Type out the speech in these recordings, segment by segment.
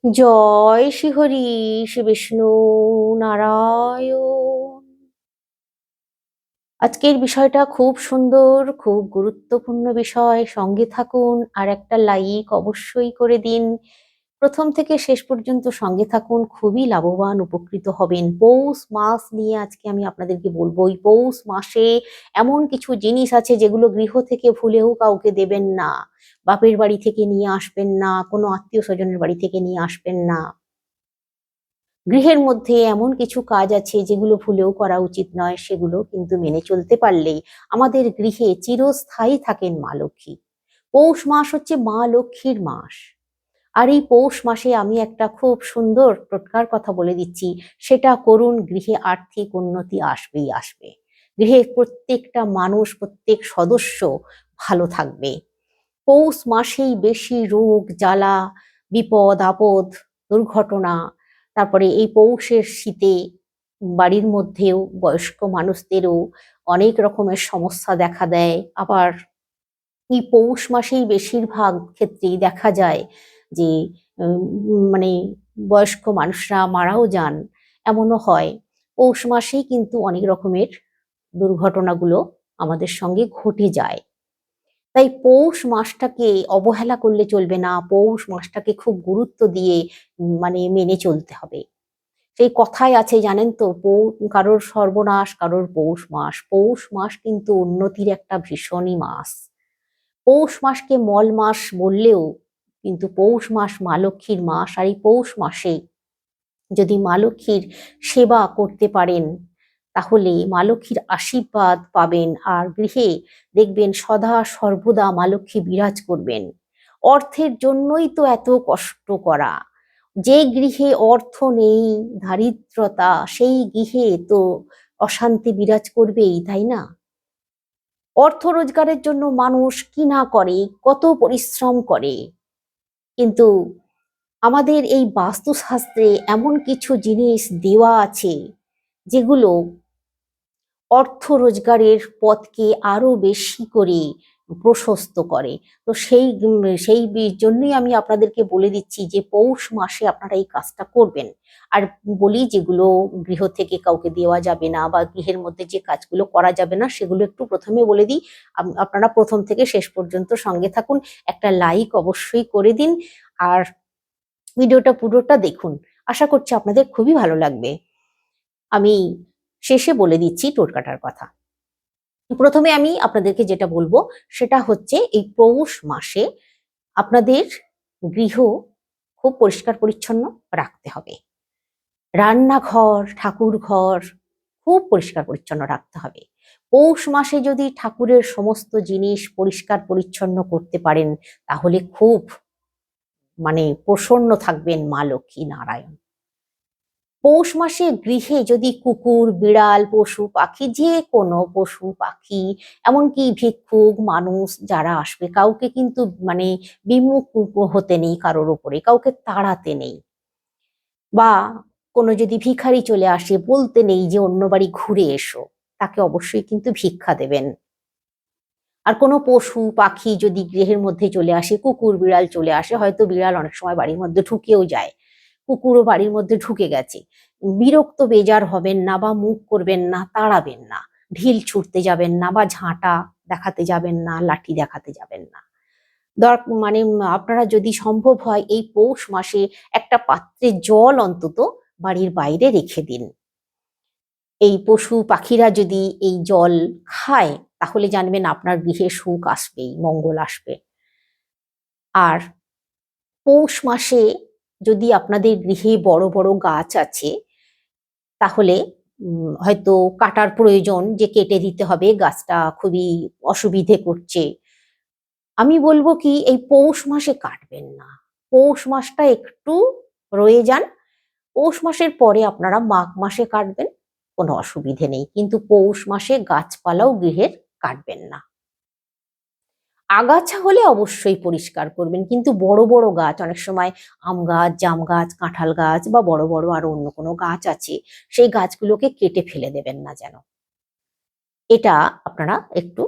জয় শ্রী হরি শ্রী বিষ্ণু নারায়ণ। আজকের বিষয়টা খুব সুন্দর, খুব গুরুত্বপূর্ণ বিষয়। সঙ্গে থাকুন আর একটা লাইক অবশ্যই করে দিন। প্রথম থেকে শেষ পর্যন্ত সঙ্গে থাকুন, খুবই লাভবান উপকৃত হবেন। পৌষ মাস নিয়ে আজকে আমি আপনাদেরকে বলবো। এই পৌষ মাসে এমন কিছু জিনিস আছে যেগুলো গৃহ থেকে ভুলেও কাউকে দেবেন না। বাপের বাড়ি থেকে নিয়ে আসবেন না, কোনো আত্মীয় স্বজনের বাড়ি থেকে নিয়ে আসবেন না। গৃহের মধ্যে এমন কিছু কাজ আছে যেগুলো ভুলেও করা উচিত নয়, সেগুলো কিন্তু মেনে চলতে পারলেই আমাদের গৃহে চিরস্থায়ী থাকেন মা লক্ষ্মী। পৌষ মাস হচ্ছে মা লক্ষ্মীর মাস। আর এই পৌষ মাসে আমি একটা খুব সুন্দর টোটকার কথা বলে দিচ্ছি, সেটা করুন, গৃহে আর্থিক উন্নতি আসবেই আসবে। গৃহের প্রত্যেকটা মানুষ, প্রত্যেক সদস্য ভালো থাকবে। পৌষ মাসেই বেশি রোগ জ্বালা, বিপদ আপদ, দুর্ঘটনা। তারপরে এই পৌষের শীতে বাড়ির মধ্যেও বয়স্ক মানুষদেরও অনেক রকমের সমস্যা দেখা দেয়। আবার এই পৌষ মাসেই বেশিরভাগ ক্ষেত্রেই দেখা যায় যে মানে বয়স্ক মানুষরা মারাও যান, এমনও হয়। পৌষ মাসেই কিন্তু অনেক রকমের দুর্ঘটনাগুলো আমাদের সঙ্গে ঘটে যায়। তাই পৌষ মাসটাকে অবহেলা করলে চলবে না। পৌষ মাসটাকে খুব গুরুত্ব দিয়ে মেনে চলতে হবে। সেই কথাই আছে জানেন তো, কারোর সর্বনাশ কারোর পৌষ মাস। পৌষ মাস কিন্তু উন্নতির একটা ভীষণই মাস। পৌষ মাসকে মল মাস বললেও কিন্তু পৌষ মাস মা লক্ষ্মীর মাস। আর এই পৌষ মাসে যদি মা লক্ষ্মীর সেবা করতে পারেন তাহলে মা লক্ষ্মীর আশীর্বাদ পাবেন। আর গৃহে দেখবেন সদা সর্বদা মা লক্ষ্মী বিরাজ করবেন। অর্থের জন্যই তো এত কষ্ট করা। যে গৃহে অর্থ নেই, দারিদ্রতা, সেই গৃহে তো অশান্তি বিরাজ করবেই, তাই না? অর্থ রোজগারের জন্য মানুষ কি না করে, কত পরিশ্রম করে। কিন্তু আমাদের এই বাস্তুশাস্ত্রে এমন কিছু জিনিস দেওয়া আছে যেগুলো অর্থ রোজগারের পথকে আরো বেশি করে প্রশস্ত করে। তো সেই জন্যই আমি আপনাদেরকে বলে দিচ্ছি যে পৌষ মাসে আপনারা এই কাজটা করবেন। আর বলি, যেগুলো গৃহ থেকে কাউকে দেওয়া যাবে না বা গৃহের মধ্যে যে কাজগুলো করা যাবে না সেগুলো একটু প্রথমে বলে দিই। আপনারা প্রথম থেকে শেষ পর্যন্ত সঙ্গে থাকুন, একটা লাইক অবশ্যই করে দিন, আর ভিডিওটা পুরোটা দেখুন। আশা করছি আপনাদের খুবই ভালো লাগবে। আমি শেষে বলে দিচ্ছি টোটকাটার কথা। প্রথমে আমি আপনাদেরকে যেটা বলবো সেটা হচ্ছে, এই পৌষ মাসে আপনাদের গৃহ খুব পরিষ্কার পরিচ্ছন্ন রাখতে হবে। রান্নাঘর, ঠাকুর ঘর খুব পরিষ্কার পরিচ্ছন্ন রাখতে হবে। পৌষ মাসে যদি ঠাকুরের সমস্ত জিনিস পরিষ্কার পরিচ্ছন্ন করতে পারেন তাহলে খুব প্রসন্ন থাকবেন মা লক্ষ্মী নারায়ণ। পৌষ মাসে গৃহে যদি কুকুর, বিড়াল, পশু পাখি, যে কোনো পশু পাখি, এমনকি ভিক্ষুক মানুষ যারা আসবে, কাউকে কিন্তু বিমুখ হতে নেই কারোর ওপরে, কাউকে তাড়াতে নেই। বা কোনো যদি ভিখারি চলে আসে, বলতে নেই যে অন্য বাড়ি ঘুরে এসো, তাকে অবশ্যই কিন্তু ভিক্ষা দেবেন। আর কোনো পশু পাখি যদি গৃহের মধ্যে চলে আসে, কুকুর বিড়াল চলে আসে, হয়তো বিড়াল অনেক সময় বাড়ির মধ্যে ঢুকেও যায়, কুকুরও বাড়ির মধ্যে ঢুকে গেছে, বিরক্ত বেজার হবেন না বা মুখ করবেন না, তাড়াবেন না। ঢিল ছুটতে যাবেন না বা ঝাঁটা দেখাতে যাবেন না, লাঠি দেখাতে যাবেন না। আপনারা যদি সম্ভব হয় এই পৌষ মাসে একটা পাত্রে জল অন্তত বাড়ির বাইরে রেখে দিন। এই পশু পাখিরা যদি এই জল খায় তাহলে জানবেন আপনার গৃহে সুখ আসবেই, মঙ্গল আসবে। আর পৌষ মাসে যদি আপনাদের গৃহে বড় বড় গাছ আছে তাহলে হয়তো কাটার প্রয়োজন, যে কেটে দিতে হবে, গাছটা খুবই অসুবিধে করছে, আমি বলবো কি এই পৌষ মাসে কাটবেন না। পৌষ মাসটা একটু রয়ে যান, পৌষ মাসের পরে আপনারা মাঘ মাসে কাটবেন, কোনো অসুবিধে নেই। কিন্তু পৌষ মাসে গাছপালাও গৃহের কাটবেন না। আগাছা হলে অবশ্যই পরিষ্কার করবেন, কিন্তু বড় বড় গাছ, অনেক সময় আম গাছ, জাম গাছ, কাঁঠাল গাছ বা বড় বড় আরো অন্য কোনো গাছ আছে, সেই গাছগুলোকে কেটে ফেলে দেবেন না যেন। এটা আপনারা একটু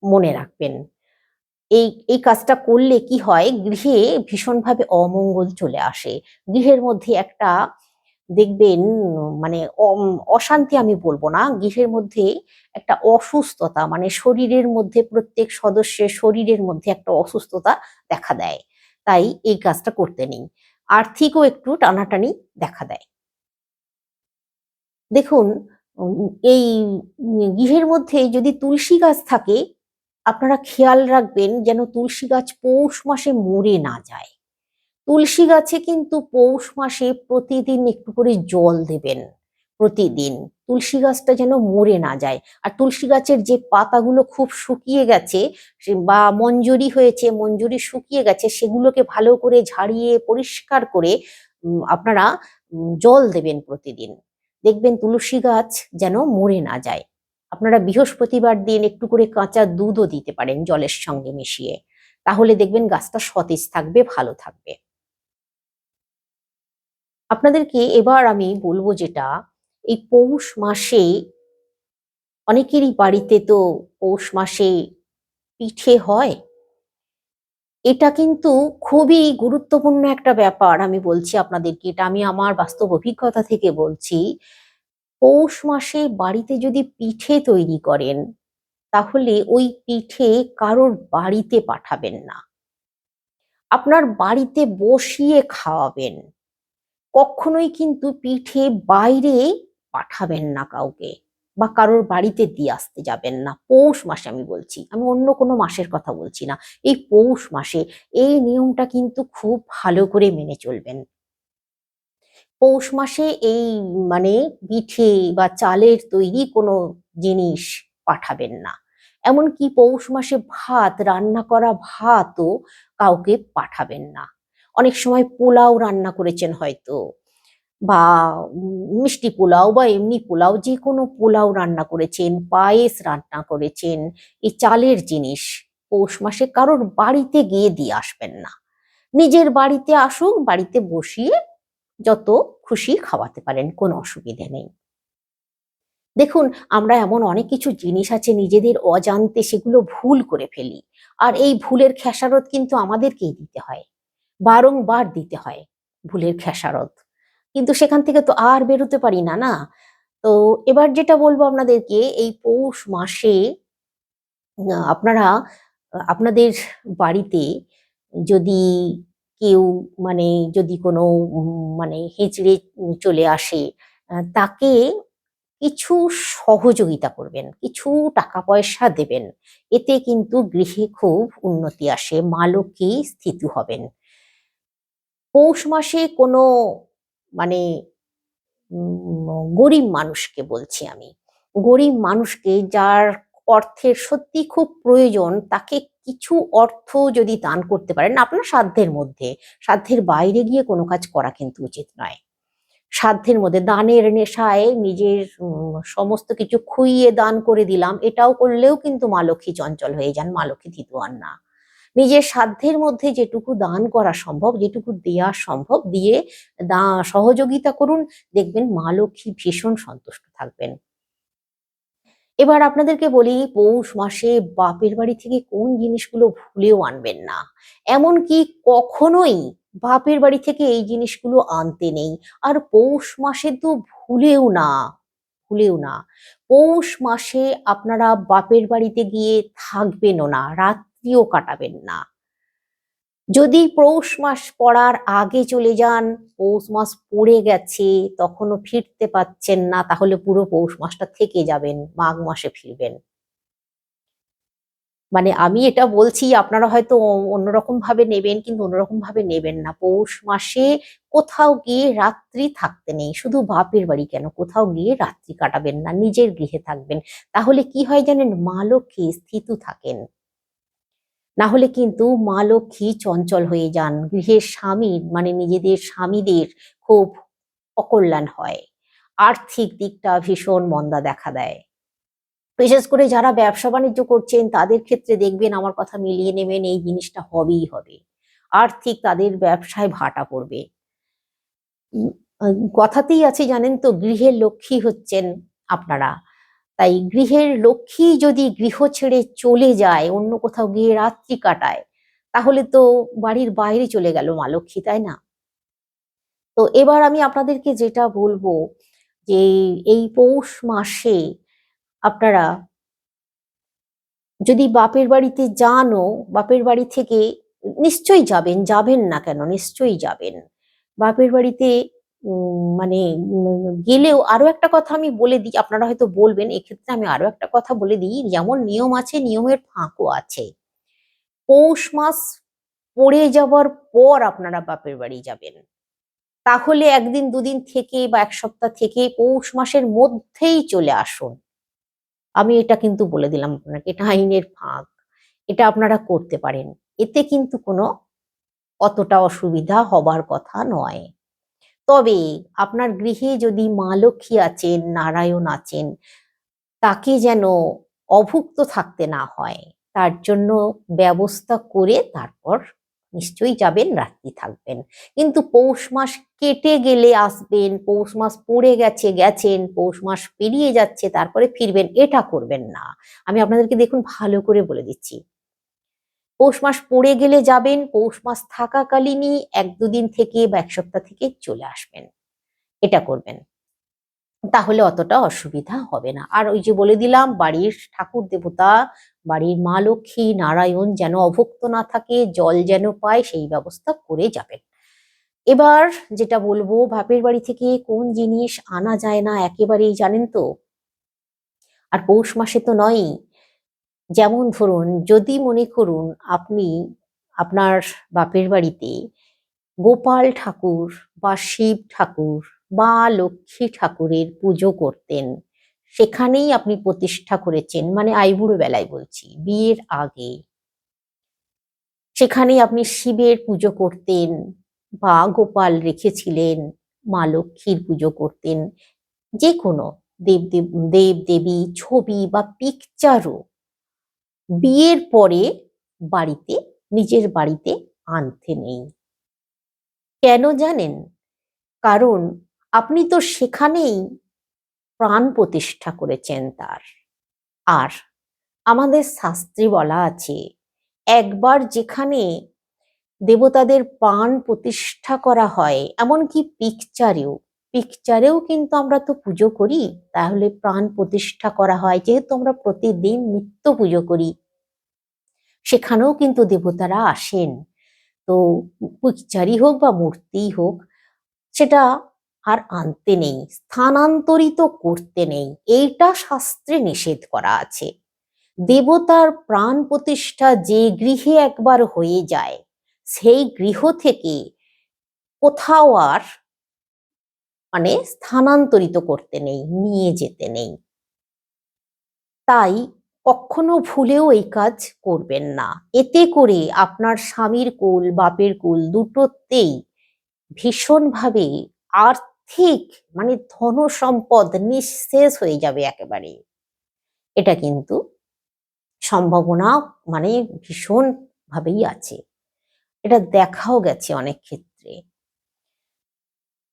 মনে রাখবেন। এই কাজটা করলে কি হয়, গৃহে ভীষণভাবে অমঙ্গল চলে আসে। গৃহের মধ্যে একটা দেখবেন মানে অশান্তি আমি বলবো না, গৃহের মধ্যে একটা অসুস্থতা, মানে শরীরের মধ্যে প্রত্যেক সদস্যের শরীরের মধ্যে একটা অসুস্থতা দেখা দেয়। তাই এই কাজটা করতে নেই। আর্থিকও একটু টানাটানি দেখা দেয়। দেখুন, এই গৃহের মধ্যে যদি তুলসী গাছ থাকে, আপনারা খেয়াল রাখবেন যেন তুলসী গাছ পৌষ মাসে মরে না যায়। তুলসী গাছে কিন্তু পৌষ মাসে প্রতিদিন একটু করে জল দেবেন, প্রতিদিন। তুলসী গাছটা যেন মরে না যায়। আর তুলসী গাছের যে পাতাগুলো খুব শুকিয়ে গেছে বা মঞ্জরি হয়েছে, মঞ্জরি শুকিয়ে গেছে, সেগুলোকে ভালো করে ঝাড়িয়ে পরিষ্কার করে আপনারা জল দেবেন প্রতিদিন। দেখবেন তুলসী গাছ যেন মরে না যায়। আপনারা বৃহস্পতিবার দিন একটু করে কাঁচা দুধও দিতে পারেন জলের সঙ্গে মিশিয়ে, তাহলে দেখবেন গাছটা সতেজ থাকবে, ভালো থাকবে। আপনাদেরকে এবার আমি বলবো যেটা, এই পৌষ মাসে অনেকেরই বাড়িতে তো পৌষ মাসে পিঠে হয়। এটা কিন্তু খুবই গুরুত্বপূর্ণ একটা ব্যাপার। আমি বলছি আপনাদেরকে, এটা আমি আমার বাস্তব অভিজ্ঞতা থেকে বলছি। পৌষ মাসে বাড়িতে যদি পিঠে তৈরি করেন, তাহলে ওই পিঠে কারোর বাড়িতে পাঠাবেন না, আপনার বাড়িতে বসিয়ে খাওয়াবেন। কখনোই কিন্তু পিঠে বাইরে পাঠাবেন না কাউকে, বা কারোর বাড়িতে দিয়ে আসতে যাবেন না। পৌষ মাসে আমি বলছি, আমি অন্য কোনো মাসের কথা বলছি না। এই পৌষ মাসে এই নিয়মটা কিন্তু খুব ভালো করে মেনে চলবেন। পৌষ মাসে এই মানে পিঠে বা চালের তৈরি কোনো জিনিস পাঠাবেন না। এমনকি পৌষ মাসে ভাত, রান্না করা ভাতও কাউকে পাঠাবেন না। অনেক সময় পোলাও রান্না করেছেন হয়তো, বা মিষ্টি পোলাও বা এমনি পোলাও, যে কোনো পোলাও রান্না করেছেন, পায়েস রান্না করেছেন, এই চালের জিনিস পৌষ মাসে কারোর বাড়িতে গিয়ে দিয়ে আসবেন না। নিজের বাড়িতে আসুক, বাড়িতে বসিয়ে যত খুশি খাওয়াতে পারেন, কোনো অসুবিধে নেই। দেখুন, আমরা এমন অনেক কিছু জিনিস আছে নিজেদের অজান্তে সেগুলো ভুল করে ফেলি, আর এই ভুলের খেসারত কিন্তু আমাদেরকেই দিতে হয়, বারংবার দিতে হয় ভুলের খেসারত। কিন্তু সেখান থেকে তো আর বেরোতে পারি না, না? তো এবার যেটা বলবো আপনাদেরকে, এই পৌষ মাসে আপনারা আপনাদের বাড়িতে যদি কেউ মানে যদি কোনো মানে হিজড়ে চলে আসে, তাকে কিছু সহযোগিতা করবেন, কিছু টাকা পয়সা দেবেন। এতে কিন্তু গৃহে খুব উন্নতি আসে, মা লক্ষ্মী স্থিত হবেন। পৌষ মাসে কোনো মানে গরিব মানুষকে বলছি আমি, গরিব মানুষকে যার অর্থের সত্যি খুব প্রয়োজন, তাকে কিছু অর্থ যদি দান করতে পারেন আপনার সাধ্যের মধ্যে, সাধ্যের বাইরে গিয়ে কোনো কাজ করা কিন্তু উচিত নয়। সাধ্যের মধ্যে দানের নেশায় নিজের সমস্ত কিছু খুইয়ে দান করে দিলাম, এটাও করলেও কিন্তু মা লক্ষ্মী চঞ্চল হয়ে যান, মা লক্ষ্মী থিতু হন না। নিজের সাধ্যের মধ্যে যেটুকু দান করা সম্ভব, যেটুকু দেয়া সম্ভব দিয়ে সহযোগিতা করুন, দেখবেন মা লক্ষ্মী ভীষণ সন্তুষ্ট থাকবেন। এবার আপনাদেরকে বলি, পৌষ মাসে বাপের বাড়ি থেকে কোন জিনিসগুলো ভুলেও আনবেন না। এমনকি কখনোই বাপের বাড়ি থেকে এই জিনিসগুলো আনতে নেই। আর পৌষ মাসে তো ভুলেও না, ভুলেও না। পৌষ মাসে আপনারা বাপের বাড়িতে গিয়ে থাকবেনও না, রাত্রিও কাটাবেন না। যদি পৌষ মাস পড়ার আগে চলে যান, পৌষ মাস পড়ে গেছে তখনও ফিরতে পারছেন না, তাহলে পুরো পৌষ মাসটা থেকে যাবেন, মাঘ মাসে ফিরবেন। মানে আমি এটা বলছি, আপনারা হয়তো অন্যরকম ভাবে নেবেন, কিন্তু অন্যরকম ভাবে নেবেন না। পৌষ মাসে কোথাও গিয়ে রাত্রি থাকতে নেই, শুধু বাপের বাড়ি কেন, কোথাও গিয়ে রাত্রি কাটাবেন না, নিজের গৃহে থাকবেন। তাহলে কি হয় জানেন, মা লক্ষ্মী স্থিত থাকেন। না হলে কিন্তু মা লক্ষ্মী চঞ্চল হয়ে যান, গৃহের স্বামীর মানে নিজেদের স্বামীদের খুব অকল্যাণ হয়, আর্থিক দিকটা ভীষণ মন্দা দেখা দেয়। বিশেষ করে যারা ব্যবসা বাণিজ্য করছেন তাদের ক্ষেত্রে দেখবেন, আমার কথা মিলিয়ে নেবেন, এই জিনিসটা হবেই হবে। আর্থিক তাদের ব্যবসায় ভাটা পড়বে। কথাতেই আছে জানেন তো, গৃহের লক্ষ্মী হচ্ছেন আপনারা। তাই গৃহের লক্ষ্মী যদি গৃহ ছেড়ে চলে যায়, অন্য কোথাও গিয়ে রাত্রি কাটায়, তাহলে তো বাড়ির বাইরে চলে গেল মা লক্ষ্মী, তাই না? তো এবার আমি আপনাদেরকে যেটা বলবো যে এই পৌষ মাসে আপনারা যদি বাপের বাড়িতে যানও, বাপের বাড়ি থেকে নিশ্চয়ই যাবেন, যাবেন না কেন, নিশ্চয়ই যাবেন বাপের বাড়িতে। মানে গেলেও আরো একটা কথা আমি বলে দিই, আপনারা হয়তো বলবেন, এক্ষেত্রে আমি আরো একটা কথা বলে দিই, যেমন নিয়ম আছে নিয়মের ফাঁকও আছে। পৌষ মাস পড়ে যাবার পর আপনারা বাপের বাড়ি যাবেন, তাহলে একদিন দুদিন থেকে বা এক সপ্তাহ থেকে পৌষ মাসের মধ্যেই চলে আসুন। আমি এটা কিন্তু বলে দিলাম আপনাকে, এটা আইনের ফাঁক, এটা আপনারা করতে পারেন, এতে কিন্তু কোনো অতটা অসুবিধা হবার কথা নয়। তবে আপনার গৃহে যদি মা লক্ষ্মী আছেন, নারায়ণ আছেন, তাকে যেন অভুক্ত থাকতে না হয়, তার জন্য ব্যবস্থা করে তারপর নিশ্চয়ই যাবেন, রাত্রি থাকবেন। কিন্তু পৌষ মাস কেটে গেলে আসবেন, পৌষ মাস পড়ে গেছে গেছেন, পৌষ মাস পেরিয়ে যাচ্ছে তারপরে ফিরবেন, এটা করবেন না। আমি আপনাদেরকে দেখুন ভালো করে বলে দিচ্ছি, পৌষ মাস পড়ে গেলে যাবেন, পৌষ মাস থাকাকালীনই এক দুদিন থেকে বা এক সপ্তাহ থেকে চলে আসবেন, এটা করবেন, তাহলে অতটা অসুবিধা হবে না। আর ওই যে বলে দিলাম, বাড়ির ঠাকুর দেবতা, বাড়ির মা লক্ষ্মী নারায়ণ যেন অভুক্ত না থাকে, জল যেন পায়, সেই ব্যবস্থা করে যাবেন। এবার যেটা বলবো, বাপের বাড়ি থেকে কোন জিনিস আনা যায় না একেবারেই জানেন তো? আর পৌষ মাসে তো নয়ই। যেমন ধরুন, যদি মনে করুন আপনি আপনার বাপের বাড়িতে গোপাল ঠাকুর বা শিব ঠাকুর বা লক্ষ্মী ঠাকুরের পুজো করতেন, সেখানেই আপনি প্রতিষ্ঠা করেছেন, মানে আইবুড়ো বেলায় বলছি, বিয়ের আগে সেখানেই আপনি শিবের পুজো করতেন বা গোপাল রেখেছিলেন, মা লক্ষ্মীর পুজো করতেন, যে কোনো দেব দেবী ছবি বা পিকচারও বিয়ের পরে বাড়িতে, নিজের বাড়িতে আনতে নেই। কেন জানেন? কারণ আপনি তো সেখানেই প্রাণ প্রতিষ্ঠা করেছেন তার। আর আমাদের শাস্ত্রে বলা আছে, একবার যেখানে দেবতাদের প্রাণ প্রতিষ্ঠা করা হয়, এমনকি পিকচারেও কিন্তু আমরা তো পুজো করি, তাহলে প্রাণ প্রতিষ্ঠা করা হয়, যেহেতু আমরা প্রতিদিন নিত্য পুজো করি, সেখানেও কিন্তু দেবতারা আসেন। তো পিকচারই হোক বা মূর্তিই হোক, সেটা আর আনতে নেই, স্থানান্তরিত করতে নেই, এইটা শাস্ত্রে নিষেধ করা আছে। দেবতার প্রাণ প্রতিষ্ঠা যে গৃহে একবার হয়ে যায়, সেই গৃহ থেকে কোথাও আর মানে স্থানান্তরিত করতে নেই, নিয়ে যেতে নেই। তাই কখনো ভুলেও এই কাজ করবেন না। এতে করে আপনার স্বামীর কুল, বাপের কুল দুটোতেই ভীষণভাবে আর্থিক, মানে ধন সম্পদ নিঃশেষ হয়ে যাবে একেবারে। এটা কিন্তু সম্ভাবনা মানে ভীষণ ভাবেই আছে, এটা দেখাও গেছে অনেক ক্ষেত্রে।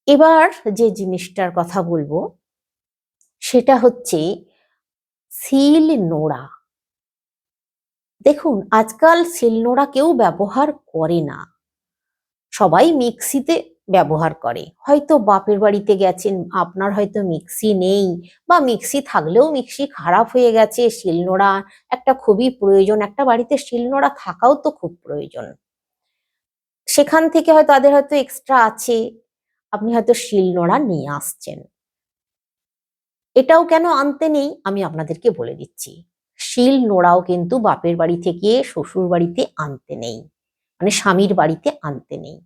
এবার যে জিনিসটার কথা বলবো সেটা হচ্ছে শিল নোড়া। দেখুন, আজকাল শিল নোড়া কেউ ব্যবহার করে না, সবাই মিক্সিতে ব্যবহার করে। হয়তো বাপের বাড়িতে গেছেন, আপনার হয়তো মিক্সি নেই, বা মিক্সি থাকলেও মিক্সি খারাপ হয়ে গেছে, শিলনোড়া একটা খুবই প্রয়োজন, একটা বাড়িতে শিলনোড়া থাকাও তো খুব প্রয়োজন। সেখান থেকে হয়তো তাদের হয়তো এক্সট্রা আছে, আপনি হয়তো শিলনোড়া নিয়ে আসছেন। এটাও কেন আনতে নেই আমি আপনাদেরকে বলে দিচ্ছি। শিল নোড়াও কিন্তু বাপের বাড়ি থেকে শ্বশুর বাড়িতে আনতে নেই, মানে স্বামীর বাড়িতে আনতে নেই,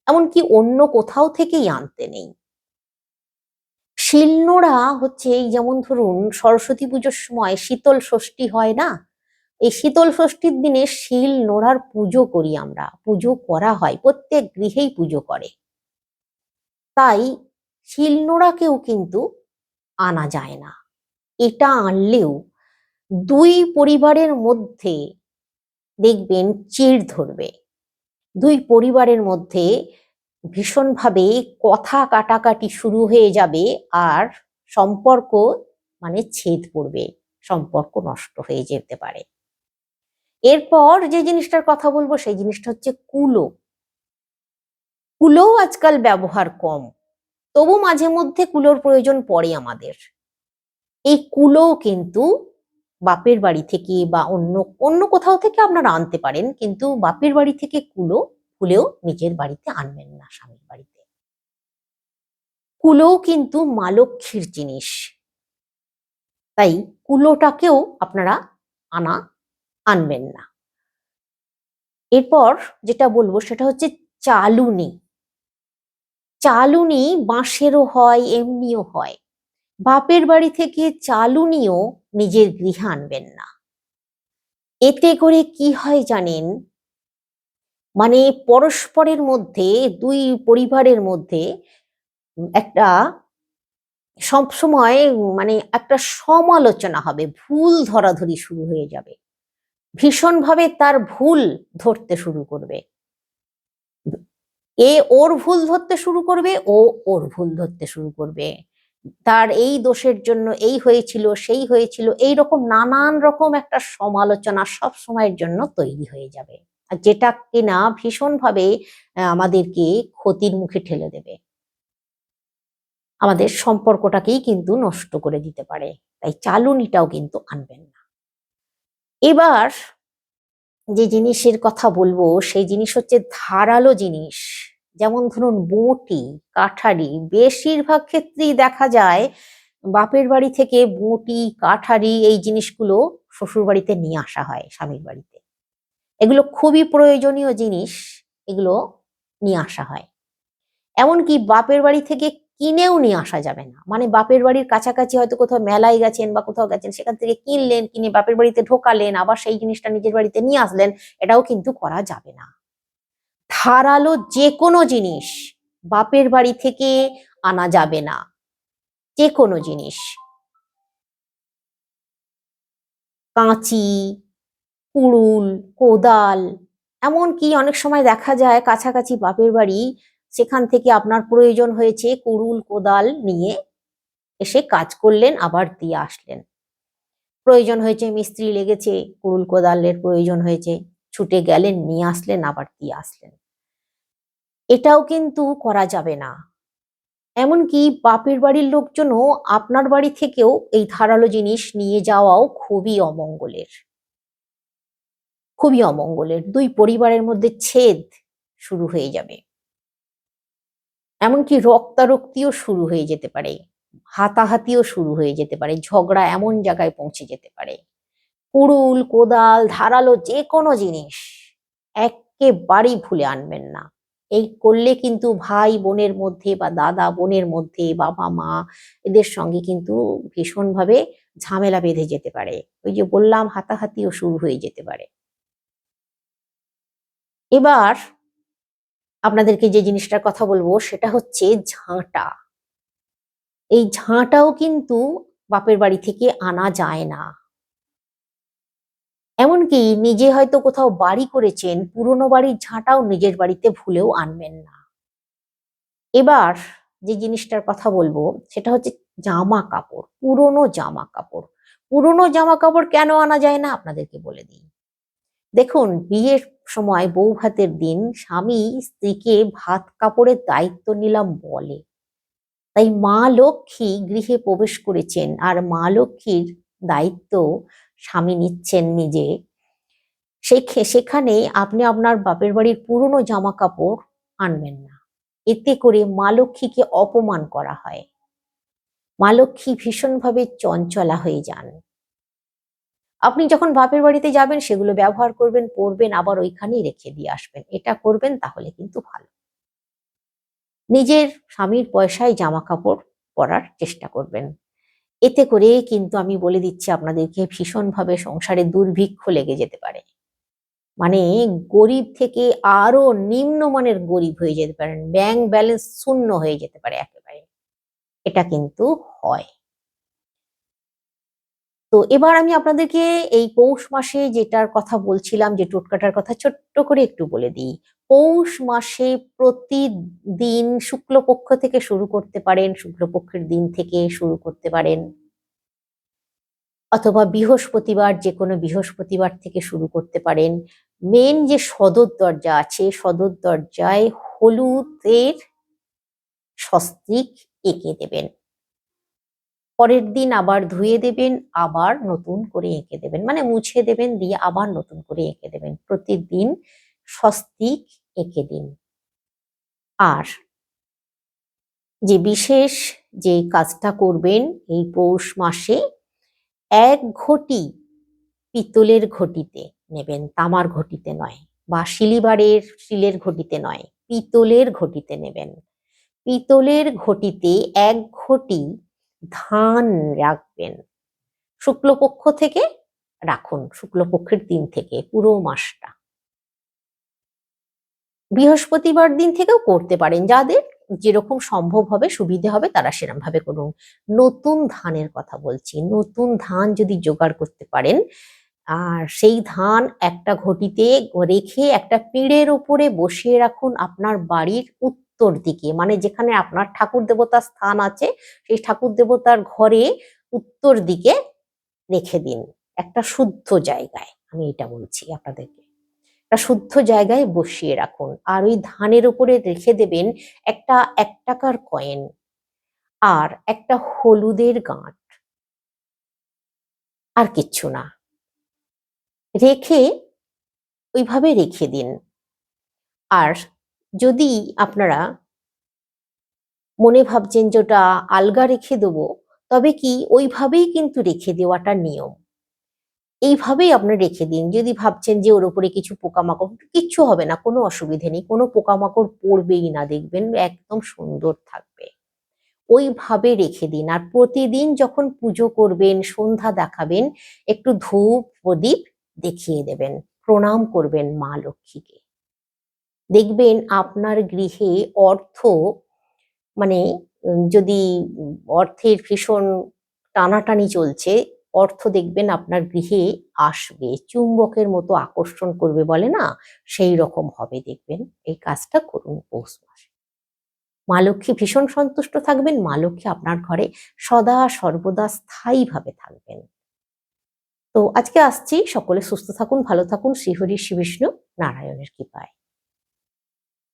এমনকি অন্য কোথাও থেকেই আনতে নেই। শিলনোড়া হচ্ছে, এই যেমন ধরুন সরস্বতী পুজোর সময় শীতল ষষ্ঠী হয় না, এই শীতল ষষ্ঠীর দিনে শিল নোড়ার পুজো করি আমরা, পুজো করা হয়, প্রত্যেক গৃহেই পুজো করে। তাই শিল নোড়াকেও কিন্তু আনা যায় না। এটা আনলেও দুই পরিবারের মধ্যে দেখবেন চিড় ধরবে, দুই পরিবারের মধ্যে ভীষণভাবে কথা কাটাকাটি শুরু হয়ে যাবে, আর সম্পর্ক মানে ছেদ পড়বে, সম্পর্ক নষ্ট হয়ে যেতে পারে। এরপর যে জিনিসটার কথা বলবো সেই জিনিসটা হচ্ছে কুলো। কুলো আজকাল ব্যবহার কম, তবু মাঝে মধ্যে কুলোর প্রয়োজন পড়ে আমাদের। এই কুলো কিন্তু বাপের বাড়ি থেকে বা অন্য অন্য কোথাও থেকে আপনারা আনতে পারেন, কিন্তু বাপের বাড়ি থেকে কুলো ভুলেও নিজের বাড়িতে আনবেন না, স্বামীর বাড়িতে। কুলোও কিন্তু মা লক্ষ্মীর জিনিস, তাই কুলোটাকেও আপনারা আনবেন না। এরপর যেটা বলবো সেটা হচ্ছে চালুনি। চালুনি বাঁশেরও হয়, এমনিও হয়। বাপের বাড়ি থেকে চালুনিও নিজের গৃহে আনবেন না। এতে করে কি হয় জানেন, মানে পরস্পরের মধ্যে, দুই পরিবারের মধ্যে একটা সবসময় মানে একটা সমালোচনা হবে, ভুল ধরাধরি শুরু হয়ে যাবে, ভীষণভাবে তার ভুল ধরতে শুরু করবে। এ ওর ভুল ধরতে শুরু করবে, ও ওর ভুল ধরতে শুরু করবে, তার এই দোষের জন্য এই হয়েছিল, সেই হয়েছিল, এই রকম নানান রকম একটা সমালোচনা সব সময়ের জন্য তৈরি হয়ে যাবে, আর যেটা কিনা ভীষণভাবে আমাদেরকে ক্ষতির মুখে ঠেলে দেবে, আমাদের সম্পর্কটাকেই কিন্তু নষ্ট করে দিতে পারে। তাই চালুনিটাও কিন্তু আনবেন না। এবার যে জিনিসের কথা বলবো সেই জিনিস হচ্ছে ধারালো জিনিস, যেমন ধরুন বঁটি, কাঠারি। বেশিরভাগ ক্ষেত্রেই দেখা যায় বাপের বাড়ি থেকে বঁটি, কাঠারি এই জিনিসগুলো শ্বশুর বাড়িতে নিয়ে আসা হয় স্বামীর বাড়িতে। এগুলো খুবই প্রয়োজনীয় জিনিস, এগুলো নিয়ে আসা হয়। এমনকি বাপের বাড়ি থেকে কিনেও নিয়ে আসা যাবে না, মানে বাপের বাড়ির কাছাকাছি হয়তো কোথাও মেলায় গেছেন বা কোথাও গেছেন, সেখান থেকে কিনলেন, কিনে বাপের বাড়িতে ঢোকালেন, আবার সেই জিনিসটা নিজের বাড়িতে নিয়ে আসলেন, এটাও কিন্তু করা যাবে না। ধারালো যে কোনো জিনিস বাপের বাড়ি থেকে আনা যাবে না, যে কোনো জিনিস, কাঁচি, কুড়ুল, কোদাল। এমনকি অনেক সময় দেখা যায় কাছাকাছি বাপের বাড়ি, সেখান থেকে আপনার প্রয়োজন হয়েছে কুড়ুল কোদাল নিয়ে এসে কাজ করলেন, আবার দিয়ে আসলেন। প্রয়োজন হয়েছে, মিস্ত্রি লেগেছে, কুড়ুল কোদালের প্রয়োজন হয়েছে, ছুটে গেলেন, নিয়ে আসলেন, আবার দিয়ে আসলেন। এটাও কিন্তু করা যাবে না। এমনকি বাপের বাড়ির লোকজনও আপনার বাড়ি থেকেও এই ধারালো জিনিস নিয়ে যাওয়াও খুবই অমঙ্গলের, খুবই অমঙ্গলের। দুই পরিবারের মধ্যে ছেদ শুরু হয়ে যাবে, এমনকি রক্তারক্তিও শুরু হয়ে যেতে পারে, হাতাহাতিও শুরু হয়ে যেতে পারে, ঝগড়া এমন জায়গায় পৌঁছে যেতে পারে। কুড়ুল, কোদাল, ধারালো যে কোনো জিনিস একেবারেই ভুলে আনবেন না। এই করলে কিন্তু ভাই বোনের মধ্যে বা দাদা বোনের মধ্যে, বাবা মা এদের সঙ্গে কিন্তু ভীষণভাবে ঝামেলা বেঁধে যেতে পারে। ওই যে বললাম, হাতাহাতিও শুরু হয়ে যেতে পারে। এবার আপনাদেরকে যে জিনিসটার কথা বলবো সেটা হচ্ছে ঝাঁটা। এই ঝাঁটাও কিন্তু বাপের বাড়ি থেকে আনা যায় না। এমনকি নিজে হয়তো কোথাও বাড়ি করেছেন, পুরনো বাড়ির ঝাঁটাও নিজের বাড়িতে ভুলেও আনবেন না। এবার যে জিনিসটার কথা বলবো সেটা হচ্ছে জামা কাপড়, পুরনো জামা কাপড়। পুরনো জামা কাপড় কেন আনা যায় না আপনাদেরকে বলে দিই। দেখুন, বিয়ের সময় বউ ভাতের দিন স্বামী স্ত্রীকে ভাত কাপড়ের দায়িত্ব নিলাম বলে, তাই মা লক্ষ্মী গৃহে প্রবেশ করেছেন, আর মা লক্ষ্মীর দায়িত্ব স্বামী নিচ্ছেন নিজে। সেখানে আপনি আপনার বাপের বাড়ির পুরনো জামা কাপড় আনবেন না। এতে করে মা লক্ষ্মীকে অপমান করা হয়, মা লক্ষ্মী ভীষণভাবে চঞ্চলা হয়ে যান। আপনি যখন বাপের বাড়িতে যাবেন সেগুলো ব্যবহার করবেন, পরবেন, আবার ওইখানেই রেখে দিয়ে আসবেন, এটা করবেন, তাহলে কিন্তু ভালো। নিজের স্বামীর পয়সায় জামা কাপড় পরার চেষ্টা করবেন। এতে করে কিন্তু আমি বলে দিচ্ছি আপনাদেরকে, ভীষণভাবে সংসারে দুর্ভিক্ষ লেগে যেতে পারে, মানে গরিব থেকে আরো নিম্নমানের গরিব হয়ে যেতে পারেন, ব্যাংক ব্যালেন্স শূন্য হয়ে যেতে পারে একেবারে, এটা কিন্তু হয়। তো এবার আমি আপনাদেরকে এই পৌষ মাসে যেটার কথা বলছিলাম, যে টোটকাটার কথা ছোট্ট করে একটু বলে দিই। পৌষ মাসে প্রতিদিন শুক্লপক্ষ থেকে শুরু করতে পারেন, শুক্লপক্ষের দিন থেকে শুরু করতে পারেন। অথবা বৃহস্পতিবার, যে কোনো বৃহস্পতিবার থেকে শুরু করতে পারেন। মেন যে সদর দরজা আছে, সদর দরজায় হলুদের স্বস্তিক এঁকে দেবেন। পরের দিন আবার ধুয়ে দেবেন, আবার নতুন করে এঁকে দেবেন, মানে মুছে দেবেন, দিয়ে আবার নতুন করে এঁকে দেবেন। প্রতিদিন স্বস্তিক এঁকে দিন। আর যে বিশেষ যে কাজটা করবেন এই পৌষ মাসে, 1 ঘটি পিতলের ঘটিতে নেবেন, তামার ঘটিতে নয়, বা স্টিলের ঘটিতে নয়, পিতলের ঘটিতে নেবেন। পিতলের ঘটিতে 1 ঘটি ধান রাখবেন। শুক্লপক্ষ থেকে রাখুন, শুক্লপক্ষের দিন থেকে পুরো মাসটা। বৃহস্পতিবার দিন থেকেও করতে পারেন, যাদের যেরকম সম্ভব হবে, সুবিধে হবে, তারা সেরকম ভাবে করুন। নতুন ধানের কথা বলছি, নতুন ধান যদি জোগাড় করতে পারেন, আর সেই ধান একটা ঘটিতে রেখে একটা পিঁড়ের উপরে বসিয়ে রাখুন আপনার বাড়ির উত্তর দিকে, মানে যেখানে আপনার ঠাকুর দেবতার স্থান আছে, সেই ঠাকুর দেবতার ঘরে উত্তর দিকে রেখে দিন। একটা শুদ্ধ জায়গায়, আমি এটা বলছি আপনাদেরকে, একটা শুদ্ধ জায়গায় বসিয়ে রাখুন। আর ওই ধানের উপরে রেখে দেবেন একটা 1 টাকার কয়েন আর একটা হলুদের গাঁট, আর কিচ্ছু না। রেখে ওইভাবে রেখে দিন। আর যদি আপনারা মনে ভাবছেন যে ওটা আলগা রেখে দেবো, তবে কি ওইভাবেই কিন্তু রেখে দেওয়াটা নিয়ম। এইভাবেই আপনারা রেখে দিন। যদি ভাবছেন যে ওর উপরে কিছু পোকামাকড়, কিচ্ছু হবে না, কোনো অসুবিধে নেই, কোনো পোকামাকড় পড়বেই না, দেখবেন একদম সুন্দর থাকবে। ওইভাবে রেখে দিন। আর প্রতিদিন যখন পুজো করবেন, সন্ধ্যা দেখাবেন, একটু ধূপ প্রদীপ দেখিয়ে দেবেন, প্রণাম করবেন মা লক্ষ্মীকে। দেখবেন আপনার গৃহে অর্থ, মানে যদি অর্থের ভীষণ টানাটানি চলছে, অর্থ দেখবেন আপনার গৃহে আসবে, চুম্বকের মতো আকর্ষণ করবে বলে না, সেই রকম হবে দেখবেন। এই কাজটা করুন পৌষ মাসে। মা লক্ষ্মী ভীষণ সন্তুষ্ট থাকবেন, মা লক্ষ্মী আপনার ঘরে সদা সর্বদা স্থায়ীভাবে থাকবেন। তো আজকে আসছি, সকলে সুস্থ থাকুন, ভালো থাকুন, শ্রীহরি শ্রী বিষ্ণু নারায়ণের কৃপায়।